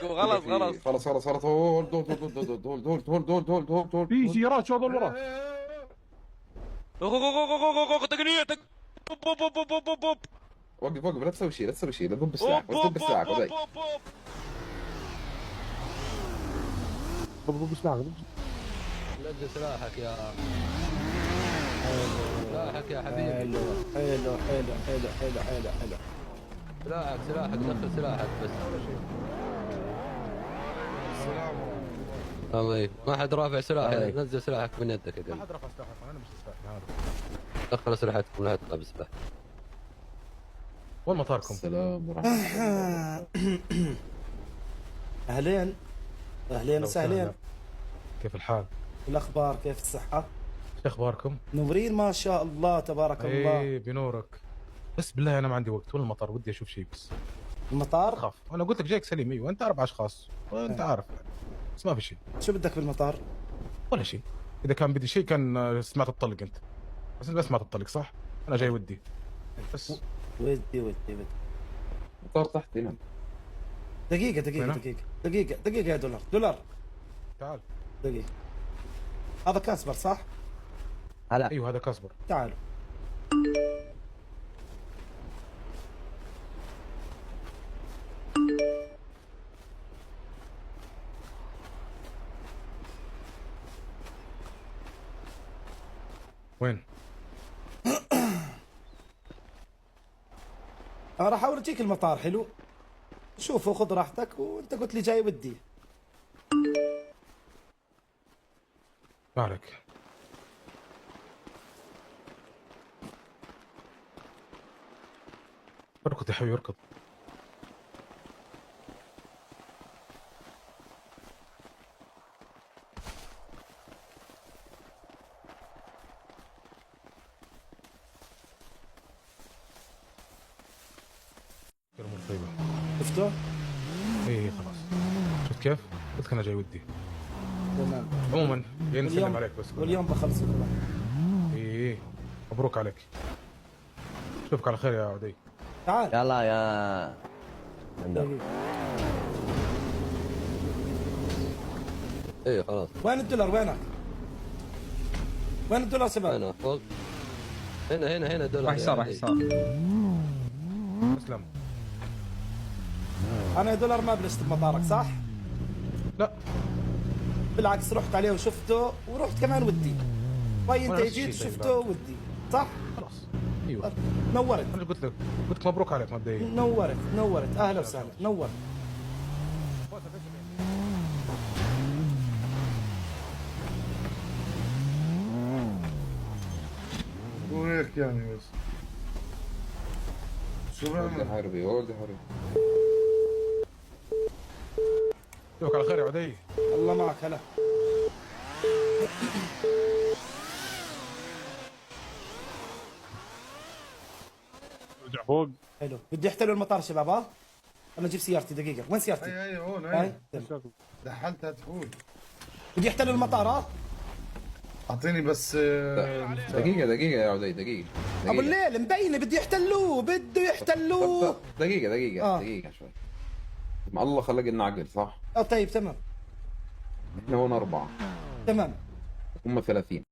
خلاص خلاص. خلاص هولد هولد هولد هولد هولد هولد هولد هولد هولد هولد هولد في سيارات شو هذول ورا؟ تقنية وقف لا تسوي شيء لا تسوي شيء لا تضب السلاح لا تضب السلاح عدي. ضب سلاحك. نزل سلاحك يا سلاحك يا حبيبي. حلو. سلاحك دخل سلاحك بس. السلام الله يعينك. ما حد رافع سلاح. نزل سلاحك من يدك يا ما قلبي. حد رفع سلاحك، انا مش سلاح. دخل سلاحكم ولا تلعب سلاح. وين مطاركم؟ السلام ورحمة الله. اهلين وسهلين. كيف الحال؟ الاخبار كيف الصحة؟ شو اخباركم؟ نورين ما شاء الله تبارك الله. ايه بنورك. بس بالله انا ما عندي وقت ولا المطار، ودي اشوف شيء بس. المطار؟ خاف انا قلت لك جايك سليم. ايوه انت 4 اشخاص وانت عارف بس ما في شيء. شو بدك بالمطار؟ ولا شيء. اذا كان بدي شيء كان سمعت الطلق انت. بس انت ما سمعت الطلق صح؟ انا جاي ودي بس. ودي مطار تحت هنا. دقيقة يا دولار. تعال. دقيقة. هذا كاسبر صح؟ هلا ايوه هذا كاسبر. تعالوا. وين؟ انا راح اورجيك المطار. حلو، شوفوا خذ راحتك. وانت قلت لي جاي ودي. ما عليك. اركض يا حبيبي اركض. الامور طيبه. شفته؟ ايه خلاص. شفت كيف؟ قلت لك انا جاي ودي. تمام. عموما جاي نسلم عليك بس. واليوم بخلص كله. ايه مبروك عليك. اشوفك على خير يا عدي. تعال. يلا يا دقيقة. ايه خلاص. وين الدولار؟ وين الدولار شباب؟ هنا فوق. هنا دولار. راح يسار. اسلم. انا يا دولار ما بلشت بمطارك صح؟ لا بالعكس رحت عليه وشفته ورحت كمان ودي. طيب انت وأنا نفس جيت الشيء طيب شفته ودي صح؟ خلاص. ايوه نورت. انا قلت لك مبروك عليك مبدئيا. نورت اهلا وسهلا. نورت. وهيك يعني بس شو هولد بعمل؟ حربي هولد حربي. اشوفك على خير يا عدي. الله معك. هلا رجع فوق. حلو. بدي احتلوا المطار شباب. ها انا اجيب سيارتي. دقيقة وين سيارتي؟ هي هون هاي هي دحلتها تفوت. بدي احتلوا المطار. ها اعطيني بس دقيقة يا عدي دقيقة. ابو الليل مبينه بده يحتلوه. دقيقة شوي. ما الله خلق لنا عقل صح؟ طيب تمام. احنا هون 4 تمام. هم 30.